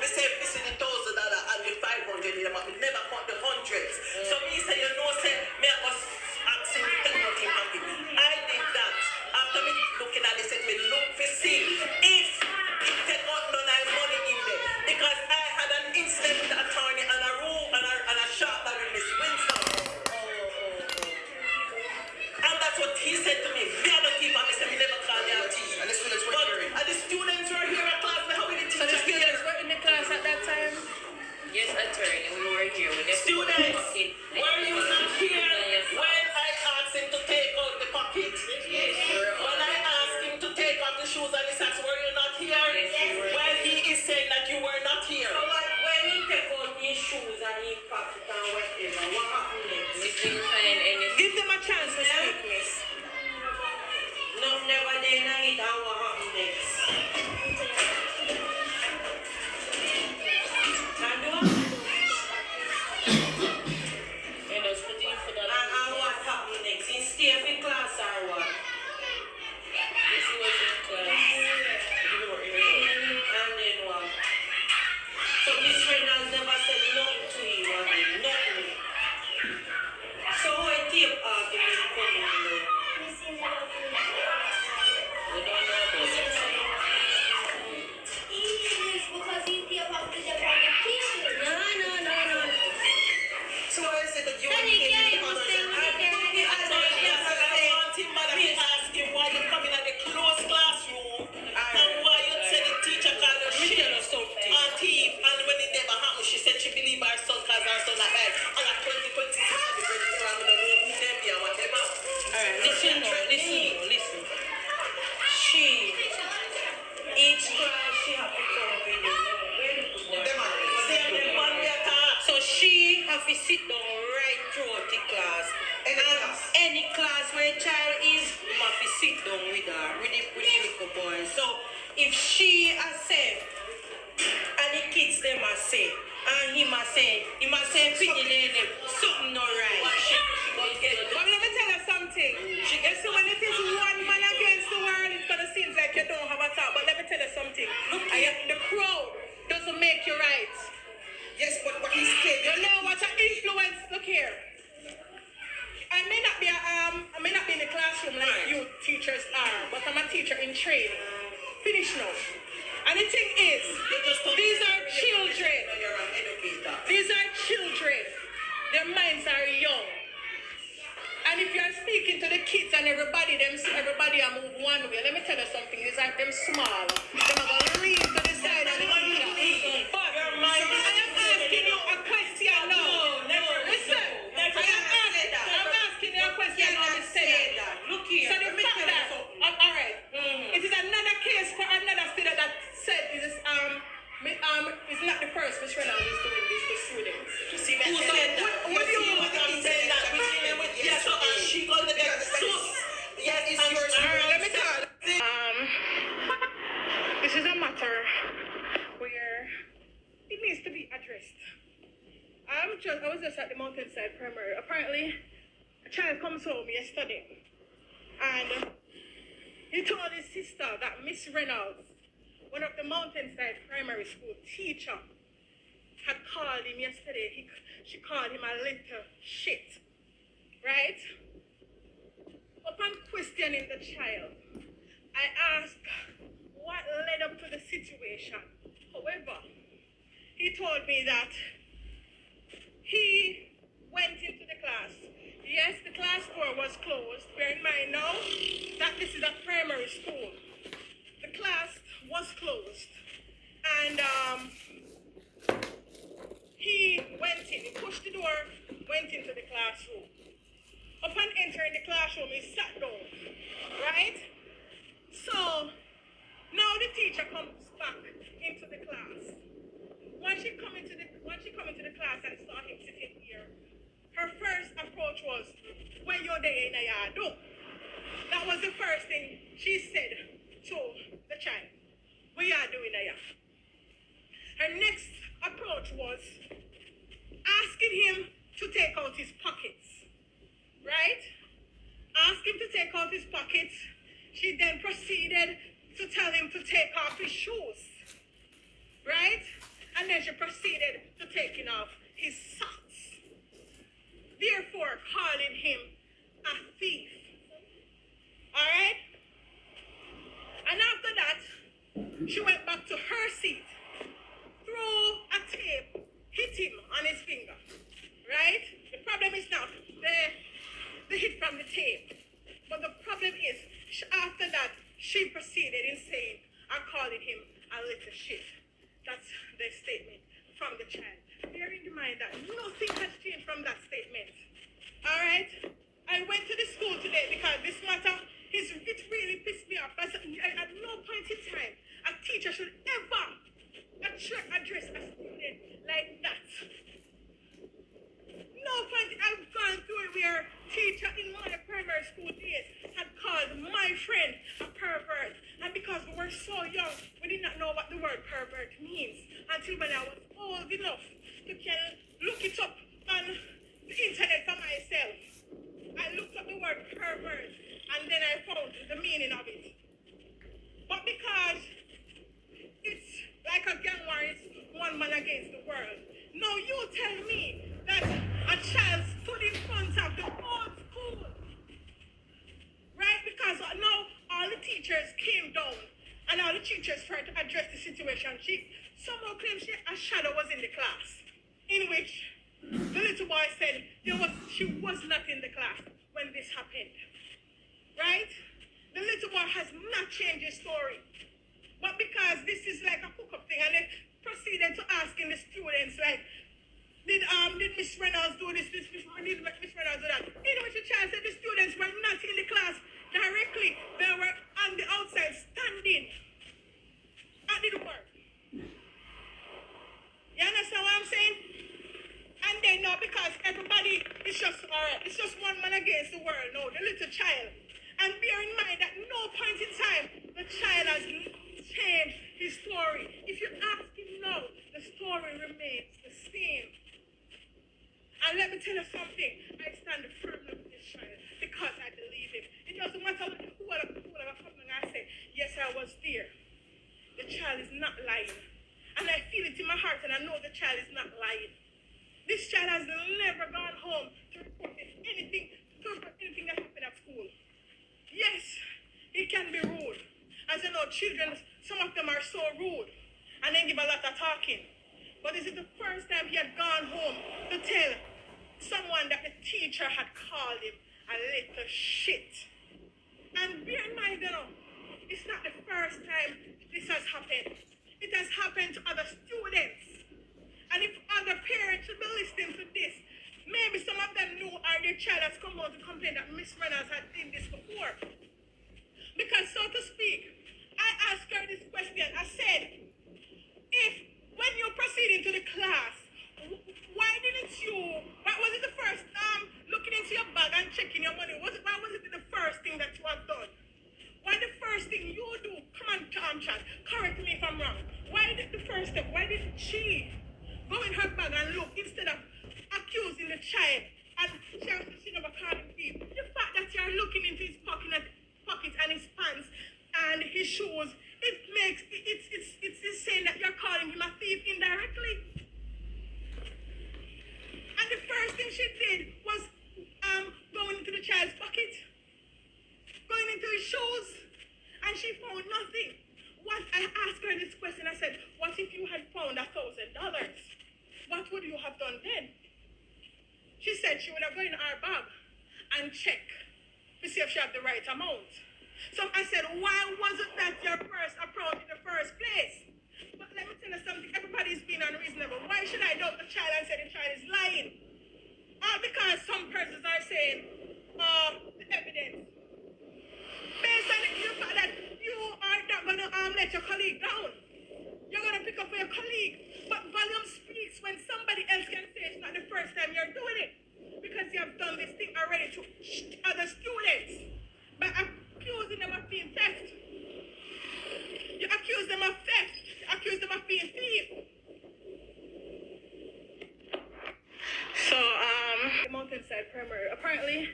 Me say $50 and the 500 in them, but me never count the hundreds. So me say, you know, say, me I was asking to take out him happy. I did that. After me looking at this, me look to see if it take out none of money in there. Because I had an incident with the attorney and a room and a shop that with Miss Winston. And that's what he said to me. Me and the thief, and me say, me never call you a thief. And the students were hearing. And the students were here at class, me how we the teacher. So the students were in the class at that time? Yes, attorney, we were here. Students, were you not here when I asked him to take out the pocket? Yes, we were. When I asked him to take off the shoes and the socks, were you not here? Yes, we were. Well, he is saying that you were not here. So when he take out his shoes and his pocket and whatever, what happened next? We didn't find anything. Give them a chance to speak, miss. No, never then I eat and what happened next? And what? And us put in for that. And what happened next? He stay for class or what? Yes, he was in class. And then what? So Miss Reynolds never said nothing to him, or nothing. So how a tape argument coming in? We don't know about that. Because he gave up to the politician. No. So I said that you Then he gave us the I want him, madam, to ask him why you come in at the closed classroom and why you said the teacher called her shit or thief, and when it never happened, she said she believed her son because her son had died. And at 2026, I don't know who them be or whatever. Alright, listen. She, each class she have to come with So she have to sit down right throughout the class. Any class where a child is, you have to sit down with her, with the little boy. So if she has said, and the kids them are say, and he must say, pity them, something not right. But let me tell you something. You see, when it is one man against the world, it's gonna seem like you don't have a talk. But let me tell you something. The crowd doesn't make you right. Yes, but he's scared. You know what an influence? Look here. I may not be in the classroom like you teachers are, but I'm a teacher in training. Finish now. And the thing is, these are children. You're an educator. These are children. Their minds are young. And if you're speaking to the kids and everybody are move one way, let me tell you something. These are them small. They're going to lean to the side and but I am asking you a question now. Listen. I'm asking you a question now. Look here. So the fact that, all right, it is another case for another student that said this it's not the first Miss Reynolds is doing this to students. You see, who said that? What do you want to say that? Yes, so she going to get yes, it's yours. All right, let me call. This is a matter where it needs to be addressed. I was just at the Mountainside Primary. Apparently, a child comes home yesterday, and he told his sister that Miss Reynolds, one of the Mountainside Primary School teacher, had called him yesterday. She called him a little shit, right? Upon questioning the child, I asked what led up to the situation. However, he told me that he went into the class. Yes, the class door was closed. Bear in mind now that this is a primary school. The class was closed. And he went in. He pushed the door, went into the classroom. Upon entering the classroom, he sat down. Right? So, now the teacher comes back into the class. When she come into the class and saw him sitting here, her first approach was, "When you're there in a yard, do." That was the first thing she said to the child. "What you are doing here?" Her next approach was asking him to take out his pockets. Right? Ask him to take out his pockets. She then proceeded to tell him to take off his shoes. Right? She went back to her seat, threw a tape, hit him on his finger. Right? The problem is not the hit from the tape. But the problem is, after that, she proceeded in saying and calling him a little shit. That's the statement from the child. Bear in mind that nothing has changed from that statement. Alright? I went to the school today because this matter, it really pissed me off. At no point in time, a teacher should ever address a student like that. No point, I've gone through it where teacher in my primary school days had called my friend a pervert. And because we were so young, we did not know what the word pervert means until when I was old enough to can look it up on the internet for myself. I looked up the word pervert and then I found the meaning of it. But because it's like a gang war, it's one man against the world. Now you tell me that a child stood in front of the whole school, right? Because now all the teachers came down and all the teachers tried to address the situation. Someone claimed a shadow was in the class, in which the little boy said she was not in the class when this happened, right? The little boy has not changed his story. But because this is like a hook-up thing, and they proceeded to asking the students, like, did Miss Reynolds do this? Did Miss Reynolds do that? In which the child said the students were not in the class directly. They were on the outside standing at the door. You understand what I'm saying? And then now, because everybody is just, alright, it's just one man against the world. No, the little child. And bear in mind that no point in time the child has changed his story. If you ask him now, the story remains the same. And let me tell you something, I stand firmly with this child because I believe him. It doesn't matter who I come and I say, yes, I was there. The child is not lying. And I feel it in my heart and I know the child is not lying. This child has never gone home to report anything that happened at school. Yes, it can be rude. As you know, children, some of them are so rude and they give a lot of talking. But this is the first time he had gone home to tell someone that the teacher had called him a little shit. And bear in mind, it's not the first time this has happened. It has happened to other students. And if other parents should be listening to this, maybe some of them know or their child has come out to complain that Miss Reynolds had done this before. Because, so to speak, I asked her this question. I said, when you proceed into the class, why was it the first looking into your bag and checking your money? Why was it the first thing that you have done? Why the first thing you do? Come on, chat. Correct me if I'm wrong. Why did the first step? Why did she go in her bag and look instead of accusing the child and she never called him thief? The fact that you're looking into his pocket and his pants and his shoes, it's saying that you're calling him a thief indirectly. And the first thing she did was going into the child's pocket, going into his shoes, and she found nothing. I asked her this question, I said, what if you had found $1,000? What would you have done then? She said she would have gone in her bag and check to see if she had the right amount. So I said, why wasn't that your first approach in the first place? But let me tell you something, everybody's being unreasonable. Why should I doubt the child and say the child is lying? All because some persons are saying, the evidence. Based on the fact that you are not going to let your colleague down. You're going to pick up for your colleague. But volume speaks when somebody else can say it's not the first time you're doing it. Because you have done this thing already to other students. By accusing them of being theft. You accuse them of theft. You accuse them of being thief. So, the Mountainside Primary. Apparently,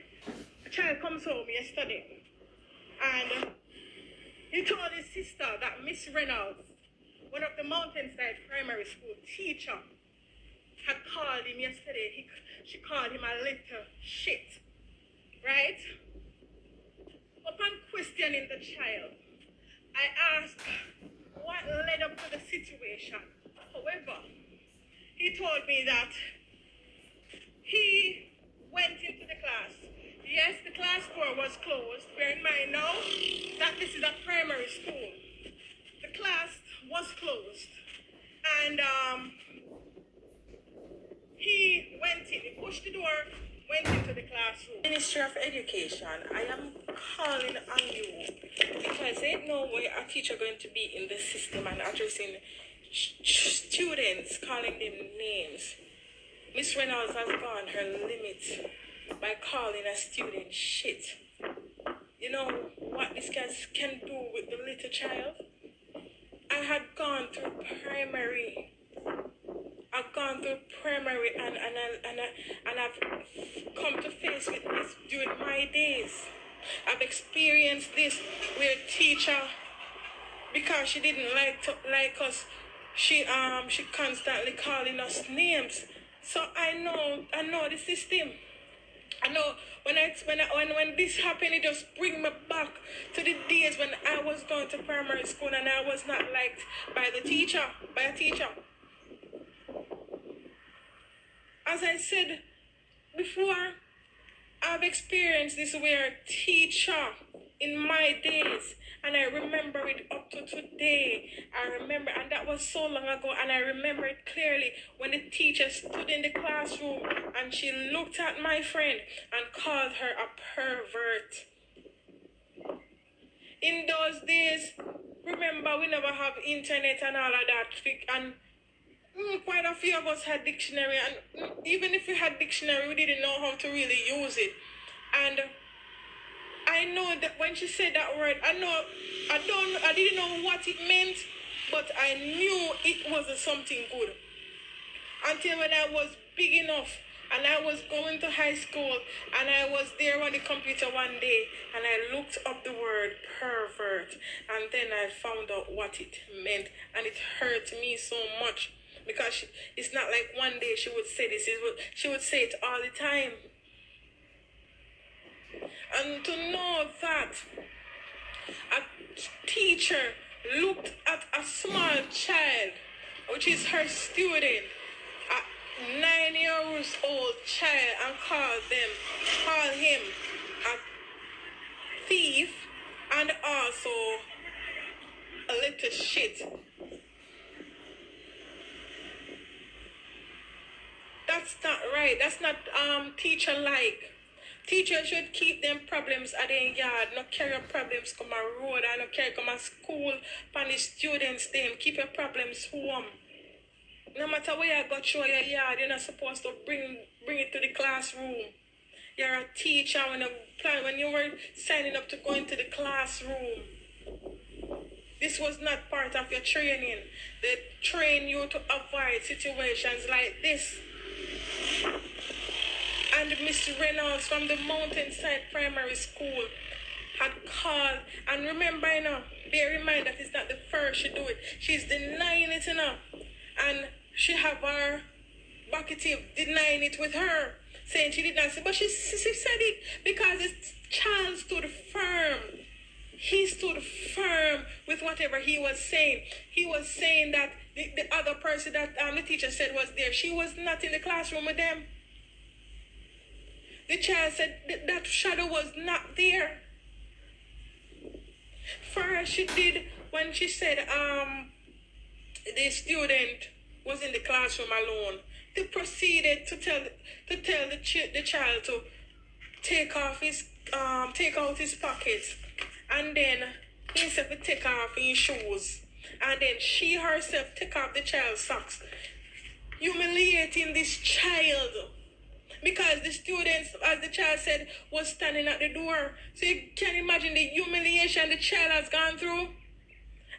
a child comes home yesterday. And he told his sister that Miss Reynolds, one of the Mountainside Primary School teacher, had called him yesterday. She called him a little shit. Right? Upon questioning the child, I asked, what led up to the situation. However, he told me that he went into the class. Yes, the class door was closed. Bear in mind now that this is a primary school. The class was closed. And he went in, he pushed the door, went into the classroom. Ministry of Education, I am calling on you because ain't no way a teacher going to be in the system and addressing students, calling them names. Miss Reynolds has gone her limit by calling a student shit. You know what this guy can do with the little child? I had gone through primary. I've gone through primary and I've come to face with this during my days. I've experienced this where teacher, because she didn't like us, she constantly calling us names. So I know the system. I know when this happened, it just bring me back to the days when I was going to primary school and I was not liked by a teacher. As I said before, I've experienced this where teacher in my days, and I remember it up to today. I remember, and that was so long ago, and I remember it clearly when the teacher stood in the classroom and she looked at my friend and called her a pervert. In those days, remember, we never have internet and all of that, and quite a few of us had dictionary, and even if we had dictionary, we didn't know how to really use it. And I know that when she said that word, I didn't know what it meant, but I knew it wasn't something good. Until when I was big enough and I was going to high school and I was there on the computer one day and I looked up the word pervert, and then I found out what it meant, and it hurt me so much. Because it's not like one day she would say this, she would say it all the time. And to know that a teacher looked at a small child, which is her student, a 9-year-old child, and called him a thief and also a little shit. That's not right. That's not teacher-like. Teachers should keep them problems at their yard, not carry problems come a road, and not carry come a school, and the students them. Keep your problems home. No matter where you go through your yard, you're not supposed to bring it to the classroom. You're a teacher when you were signing up to go into the classroom. This was not part of your training. They train you to avoid situations like this. And Miss Reynolds from the Mountainside Primary School had called, and remember, bear in mind that it's not the first she do it. She's denying it, and she have her vocative denying it with her, saying she did not say, but she said it because the child stood firm. He stood firm with whatever he was saying. He was saying that the other person that the teacher said was there, she was not in the classroom with them. The child said that shadow was not there. First, she did when she said the student was in the classroom alone. They proceeded to tell the child to take out his pockets, and then he himself to take off his shoes, and then she herself took off the child's socks, humiliating this child. Because the students, as the child said, was standing at the door. So you can imagine the humiliation the child has gone through.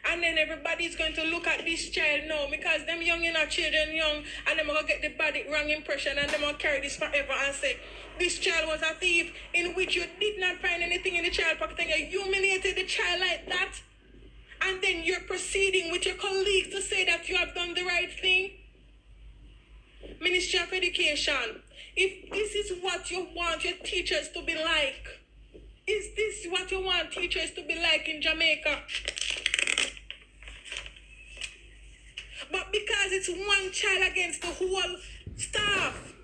And then everybody's going to look at this child now, because them young, children young, and them going to get the body wrong impression, and them going to carry this forever and say, this child was a thief, in which you did not find anything in the child pocket, and you humiliated the child like that. And then you're proceeding with your colleagues to say that you have done the right thing. Ministry of Education, if this is what you want your teachers to be like, is this what you want teachers to be like in Jamaica? But because it's one child against the whole staff.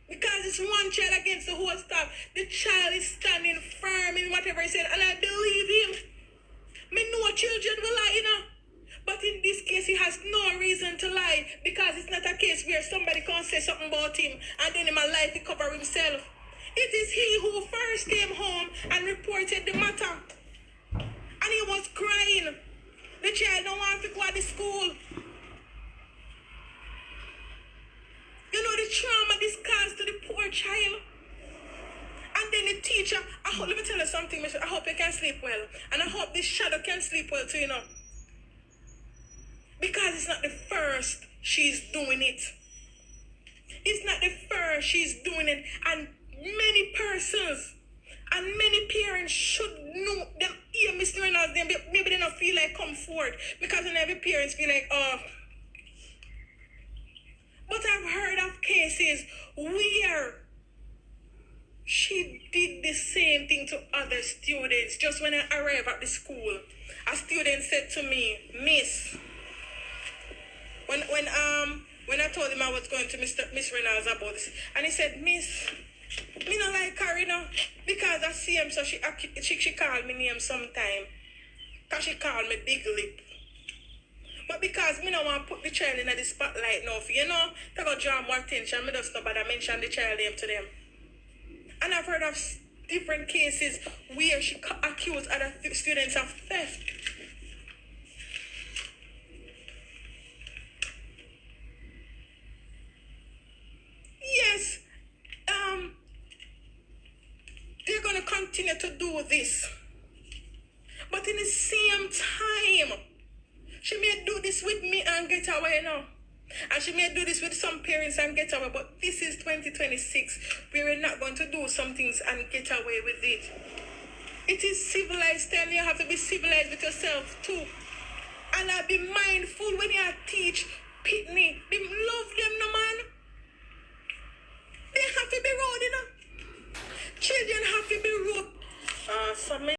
Because it's one child against the whole staff. The child is standing firm in whatever he said. And I believe him. Me know children will lie, you know. But in this case, he has no reason to lie. Because it's not a case where somebody can say something about him. And then in my life, he cover himself. It is he who first came home and reported the matter. And he was crying. The child don't want to go to school. You know the trauma this caused to the poor child. And then the teacher, let me tell you something, Michelle. I hope you can sleep well. And I hope this shadow can sleep well too, you know. Because it's not the first she's doing it. It's not the first she's doing it. And many persons and many parents should know them. Hear Mr. Reynolds, maybe they don't feel like come forward. Because then every parents feel like, oh. But I've heard of cases where she did the same thing to other students. Just when I arrived at the school, a student said to me, Miss, when I told him I was going to Miss Reynolds about this, and he said, Miss, me not like her, you know, because I see him, so she called me name sometime, because she called me big lip. But because me don't want to put the child in the spotlight now, you know, they got draw more attention, me just not bother mention the child name to them. And I've heard of different cases where she accused other students of theft. Yes, they're going to continue to do this. But in the same time, she may do this with me and get away now. And she may do this with some parents and get away. But this is 2026. We're not going to do some things and get away with it. It is civilized. Tell you have to be civilized with yourself too. And be mindful when you teach Pitney. Love them, no man. They have to be rude, you know. Children have to be rude.